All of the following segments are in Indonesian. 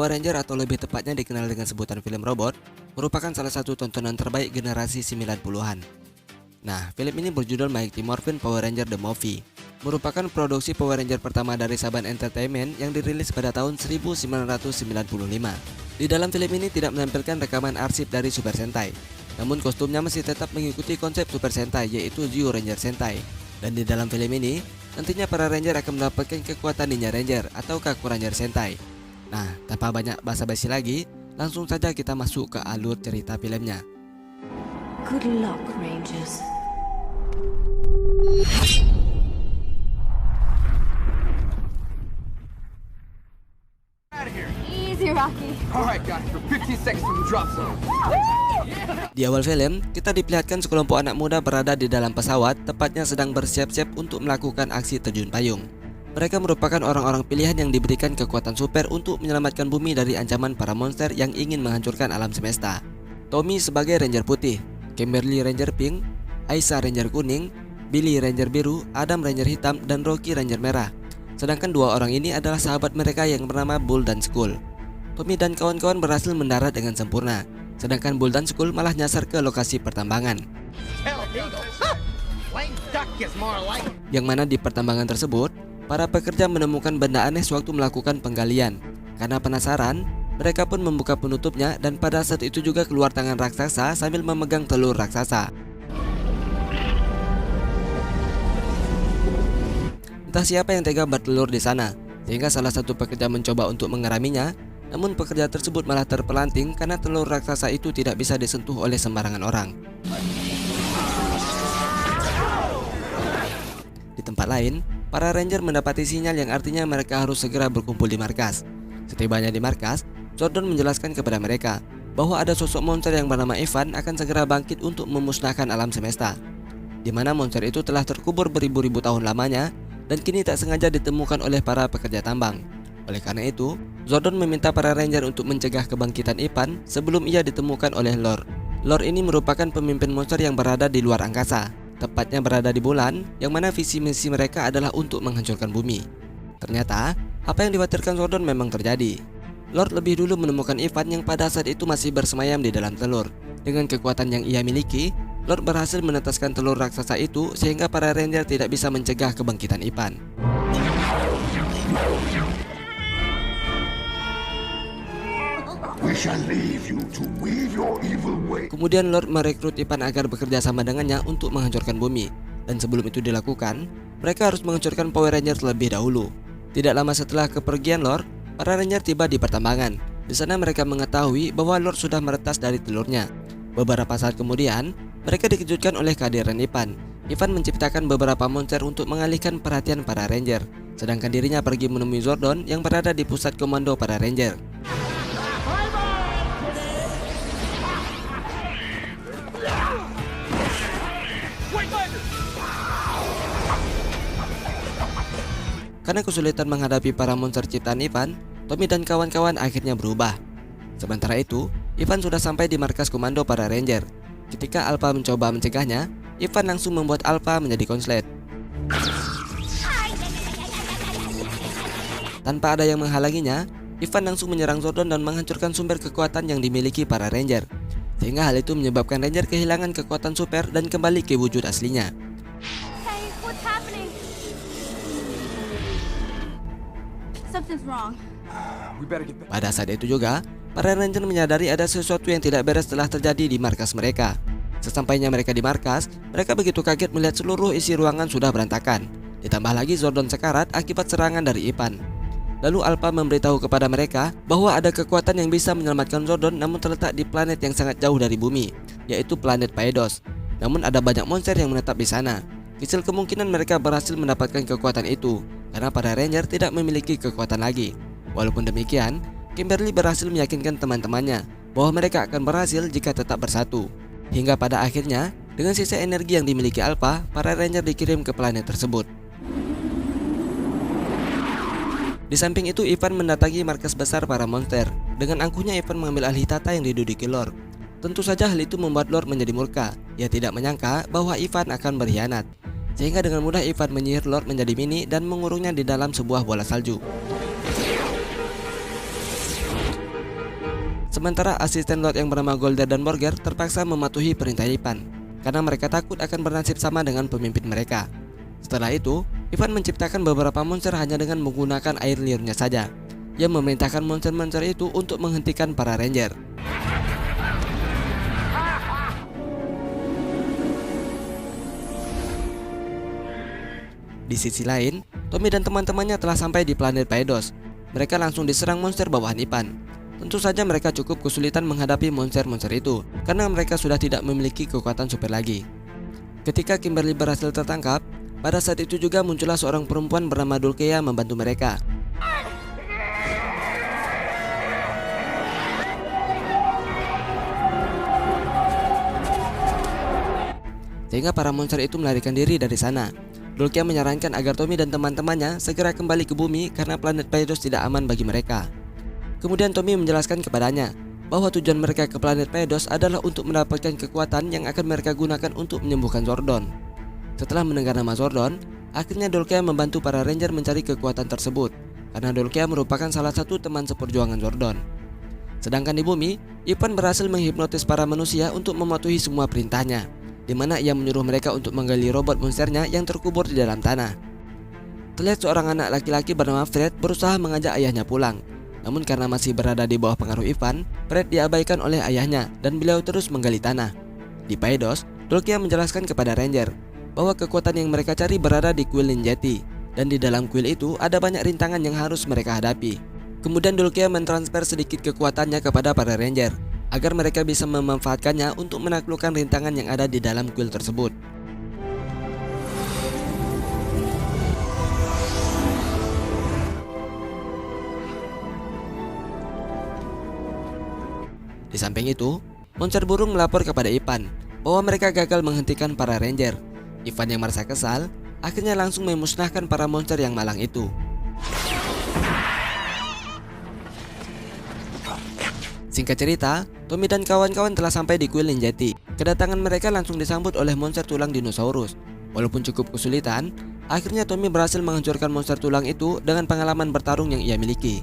Power Ranger atau lebih tepatnya dikenal dengan sebutan film robot, merupakan salah satu tontonan terbaik generasi 90-an. Nah, film ini berjudul Mighty Morphin Power Ranger The Movie, merupakan produksi Power Ranger pertama dari Saban Entertainment yang dirilis pada tahun 1995. Di dalam film ini tidak menampilkan rekaman arsip dari Super Sentai, namun kostumnya masih tetap mengikuti konsep Super Sentai, yaitu Zyu Ranger Sentai. Dan di dalam film ini, nantinya para Ranger akan mendapatkan kekuatan Ninja Ranger atau Kaku Ranger Sentai. Nah, tanpa banyak basa-basi lagi, langsung saja kita masuk ke alur cerita filmnya. Good luck, Rangers. Easy, Rocky. Alright guys, for 15 seconds from the drop zone. Di awal film, kita diperlihatkan sekelompok anak muda berada di dalam pesawat, tepatnya sedang bersiap-siap untuk melakukan aksi terjun payung. Mereka merupakan orang-orang pilihan yang diberikan kekuatan super untuk menyelamatkan bumi dari ancaman para monster yang ingin menghancurkan alam semesta. Tommy sebagai Ranger Putih, Kimberly Ranger Pink, Aisyah Ranger Kuning, Billy Ranger Biru, Adam Ranger Hitam, dan Rocky Ranger Merah. Sedangkan dua orang ini adalah sahabat mereka yang bernama Bull dan Skull. Tommy dan kawan-kawan berhasil mendarat dengan sempurna, sedangkan Bull dan Skull malah nyasar ke lokasi pertambangan. Yang mana di pertambangan tersebut, para pekerja menemukan benda aneh sewaktu melakukan penggalian. Karena penasaran, mereka pun membuka penutupnya dan pada saat itu juga keluar tangan raksasa sambil memegang telur raksasa. Entah siapa yang tega bertelur di sana, sehingga salah satu pekerja mencoba untuk mengeraminya, namun pekerja tersebut malah terpelanting karena telur raksasa itu tidak bisa disentuh oleh sembarangan orang. Di tempat lain, para Ranger mendapati sinyal yang artinya mereka harus segera berkumpul di markas. Setibanya di markas, Zordon menjelaskan kepada mereka bahwa ada sosok monster yang bernama Ivan akan segera bangkit untuk memusnahkan alam semesta, di mana monster itu telah terkubur beribu-ribu tahun lamanya dan kini tak sengaja ditemukan oleh para pekerja tambang. Oleh karena itu, Zordon meminta para Ranger untuk mencegah kebangkitan Ivan sebelum ia ditemukan oleh Lord. Lord ini merupakan pemimpin monster yang berada di luar angkasa, tepatnya berada di bulan, yang mana visi misi mereka adalah untuk menghancurkan bumi. Ternyata, apa yang dikhawatirkan Zordon memang terjadi. Lord lebih dulu menemukan Ivan yang pada saat itu masih bersemayam di dalam telur. Dengan kekuatan yang ia miliki, Lord berhasil menetaskan telur raksasa itu sehingga para Ranger tidak bisa mencegah kebangkitan Ivan. Kemudian Lord merekrut Ivan agar bekerja sama dengannya untuk menghancurkan bumi. Dan sebelum itu dilakukan, mereka harus menghancurkan Power Ranger terlebih dahulu. Tidak lama setelah kepergian Lord, para Ranger tiba di pertambangan. Di sana mereka mengetahui bahwa Lord sudah meretas dari telurnya. Beberapa saat kemudian, mereka dikejutkan oleh kehadiran Ivan. Ivan menciptakan beberapa monster untuk mengalihkan perhatian para Ranger, sedangkan dirinya pergi menemui Zordon yang berada di pusat komando para Ranger. Karena kesulitan menghadapi para monster ciptaan Ivan, Tommy dan kawan-kawan akhirnya berubah. Sementara itu, Ivan sudah sampai di markas komando para Ranger. Ketika Alpha mencoba mencegahnya, Ivan langsung membuat Alpha menjadi konslet. Tanpa ada yang menghalanginya, Ivan langsung menyerang Zordon dan menghancurkan sumber kekuatan yang dimiliki para Ranger. Sehingga hal itu menyebabkan Ranger kehilangan kekuatan super dan kembali ke wujud aslinya. Hey, what's happening? Something's wrong. Pada saat itu juga, para Ranger menyadari ada sesuatu yang tidak beres telah terjadi di markas mereka. Sesampainya mereka di markas, mereka begitu kaget melihat seluruh isi ruangan sudah berantakan. Ditambah lagi Zordon sekarat akibat serangan dari Ivan. Lalu Alpha memberitahu kepada mereka bahwa ada kekuatan yang bisa menyelamatkan Zordon namun terletak di planet yang sangat jauh dari bumi, yaitu planet Paedos. Namun ada banyak monster yang menetap di sana. Kecil kemungkinan mereka berhasil mendapatkan kekuatan itu karena para Ranger tidak memiliki kekuatan lagi. Walaupun demikian, Kimberly berhasil meyakinkan teman-temannya bahwa mereka akan berhasil jika tetap bersatu. Hingga pada akhirnya, dengan sisa energi yang dimiliki Alpha, para Ranger dikirim ke planet tersebut. Di samping itu, Ivan mendatangi markas besar para monster. Dengan angkuhnya, Ivan mengambil alih tata yang diduduki Lord. Tentu saja hal itu membuat Lord menjadi murka. Ia tidak menyangka bahwa Ivan akan berkhianat. Sehingga dengan mudah Ivan menyihir Lord menjadi mini dan mengurungnya di dalam sebuah bola salju. Sementara asisten Lord yang bernama Golder dan Borger terpaksa mematuhi perintah Ivan karena mereka takut akan bernasib sama dengan pemimpin mereka. Setelah itu, Ivan menciptakan beberapa monster hanya dengan menggunakan air liurnya saja. Ia memerintahkan monster-monster itu untuk menghentikan para ranger. Di sisi lain, Tommy dan teman-temannya telah sampai di planet Paedos. Mereka langsung diserang monster bawahan Ivan. Tentu saja mereka cukup kesulitan menghadapi monster-monster itu karena mereka sudah tidak memiliki kekuatan super lagi. Ketika Kimberly berhasil tertangkap, pada saat itu juga muncullah seorang perempuan bernama Dulkea membantu mereka. Sehingga para monster itu melarikan diri dari sana. Dulkea menyarankan agar Tommy dan teman-temannya segera kembali ke bumi karena planet Paedos tidak aman bagi mereka. Kemudian Tommy menjelaskan kepadanya bahwa tujuan mereka ke planet Paedos adalah untuk mendapatkan kekuatan yang akan mereka gunakan untuk menyembuhkan Zordon. Setelah mendengar nama Zordon, akhirnya Dulkea membantu para ranger mencari kekuatan tersebut karena Dulkea merupakan salah satu teman seperjuangan Zordon. Sedangkan di bumi, Ivan berhasil menghipnotis para manusia untuk mematuhi semua perintahnya, di mana ia menyuruh mereka untuk menggali robot monsternya yang terkubur di dalam tanah. Terlihat seorang anak laki-laki bernama Fred berusaha mengajak ayahnya pulang. Namun karena masih berada di bawah pengaruh Ivan, Fred diabaikan oleh ayahnya dan beliau terus menggali tanah. Di Paedos, Dulkea menjelaskan kepada ranger bahwa kekuatan yang mereka cari berada di kuil Ninjati, dan di dalam kuil itu ada banyak rintangan yang harus mereka hadapi. Kemudian Dulkea mentransfer sedikit kekuatannya kepada para ranger agar mereka bisa memanfaatkannya untuk menaklukkan rintangan yang ada di dalam kuil tersebut. Di samping itu, monster burung melapor kepada Ivan bahwa mereka gagal menghentikan para ranger. Ivan yang merasa kesal, akhirnya langsung memusnahkan para monster yang malang itu. Singkat cerita, Tommy dan kawan-kawan telah sampai di kuil Ninjati. Kedatangan mereka langsung disambut oleh monster tulang dinosaurus. Walaupun cukup kesulitan, akhirnya Tommy berhasil menghancurkan monster tulang itu dengan pengalaman bertarung yang ia miliki.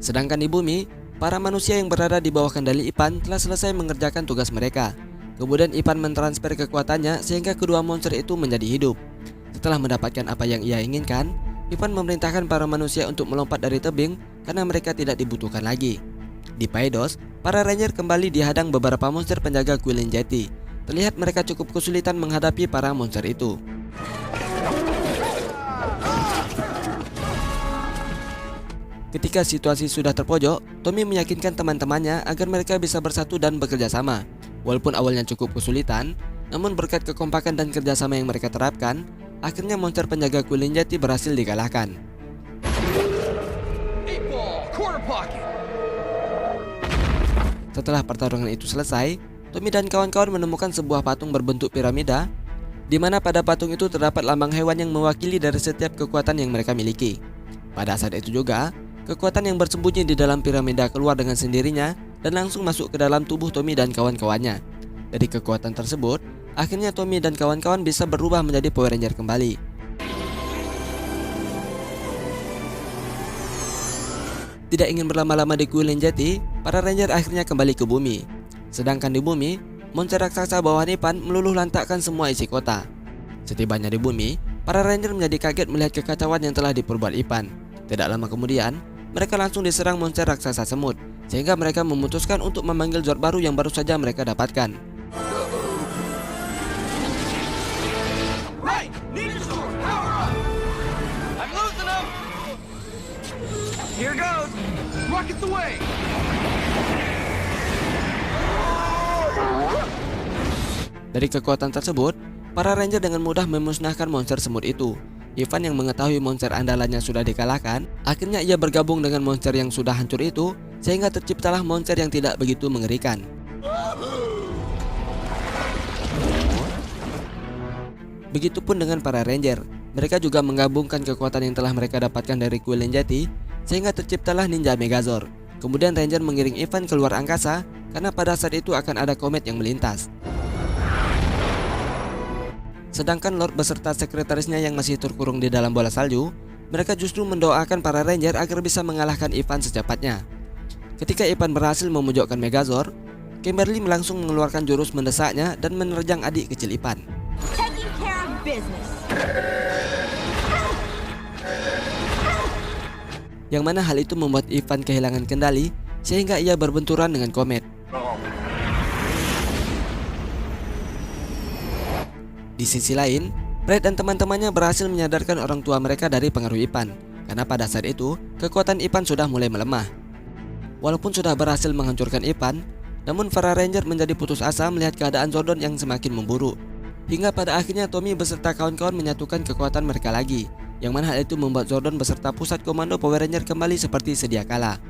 Sedangkan di bumi, para manusia yang berada di bawah kendali Ivan telah selesai mengerjakan tugas mereka. Kemudian Ivan mentransfer kekuatannya sehingga kedua monster itu menjadi hidup. Setelah mendapatkan apa yang ia inginkan, Ivan memerintahkan para manusia untuk melompat dari tebing karena mereka tidak dibutuhkan lagi. Di Paedos, para ranger kembali dihadang beberapa monster penjaga kuil Ninjati. Terlihat mereka cukup kesulitan menghadapi para monster itu. Ketika situasi sudah terpojok, Tommy meyakinkan teman-temannya agar mereka bisa bersatu dan bekerja sama. Walaupun awalnya cukup kesulitan, namun berkat kekompakan dan kerjasama yang mereka terapkan, akhirnya monster penjaga kuil Ninjati berhasil dikalahkan. Setelah pertarungan itu selesai, Tommy dan kawan-kawan menemukan sebuah patung berbentuk piramida, di mana pada patung itu terdapat lambang hewan yang mewakili dari setiap kekuatan yang mereka miliki. Pada saat itu juga, kekuatan yang bersembunyi di dalam piramida keluar dengan sendirinya dan langsung masuk ke dalam tubuh Tommy dan kawan-kawannya. Dari kekuatan tersebut, akhirnya Tommy dan kawan-kawan bisa berubah menjadi Power Ranger kembali. Tidak ingin berlama-lama di kuil Ninjati, para ranger akhirnya kembali ke bumi. Sedangkan di bumi, monster raksasa bawahan Ivan meluluh lantakkan semua isi kota. Setibanya di bumi, para ranger menjadi kaget melihat kekacauan yang telah diperbuat Ivan. Tidak lama kemudian, mereka langsung diserang monster raksasa semut, sehingga mereka memutuskan untuk memanggil Zord baru yang baru saja mereka dapatkan. Here goes! Rockets away! Dari kekuatan tersebut, para ranger dengan mudah memusnahkan monster semut itu. Ivan yang mengetahui monster andalannya sudah dikalahkan, akhirnya ia bergabung dengan monster yang sudah hancur itu, sehingga terciptalah monster yang tidak begitu mengerikan. Begitupun dengan para ranger, mereka juga menggabungkan kekuatan yang telah mereka dapatkan dari kuil Ninjati, sehingga terciptalah Ninja Megazord. Kemudian ranger mengiring Ivan keluar angkasa, karena pada saat itu akan ada komet yang melintas. Sedangkan Lord beserta sekretarisnya yang masih terkurung di dalam bola salju, mereka justru mendoakan para Ranger agar bisa mengalahkan Ivan secepatnya. Ketika Ivan berhasil memojokkan Megazord, Kimberly langsung mengeluarkan jurus mendesaknya dan menerjang adik kecil Ivan. Taking care of business. Yang mana hal itu membuat Ivan kehilangan kendali sehingga ia berbenturan dengan Comet. Di sisi lain, Brad dan teman-temannya berhasil menyadarkan orang tua mereka dari pengaruh Ivan, karena pada saat itu kekuatan Ivan sudah mulai melemah. Walaupun sudah berhasil menghancurkan Ivan, namun para Ranger menjadi putus asa melihat keadaan Zordon yang semakin memburuk. Hingga pada akhirnya Tommy beserta kawan-kawan menyatukan kekuatan mereka lagi, yang mana hal itu membuat Zordon beserta pusat komando Power Ranger kembali seperti sedia kala.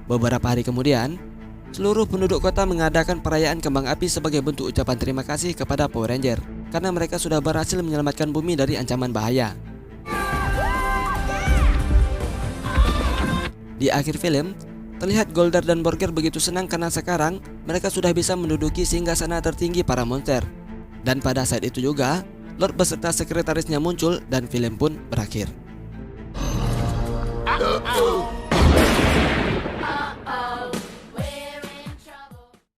Beberapa hari kemudian, seluruh penduduk kota mengadakan perayaan kembang api sebagai bentuk ucapan terima kasih kepada Power Ranger karena mereka sudah berhasil menyelamatkan bumi dari ancaman bahaya. Di akhir film, terlihat Goldar dan Borger begitu senang karena sekarang mereka sudah bisa menduduki singgasana tertinggi para monster. Dan pada saat itu juga, Lord beserta sekretarisnya muncul dan film pun berakhir.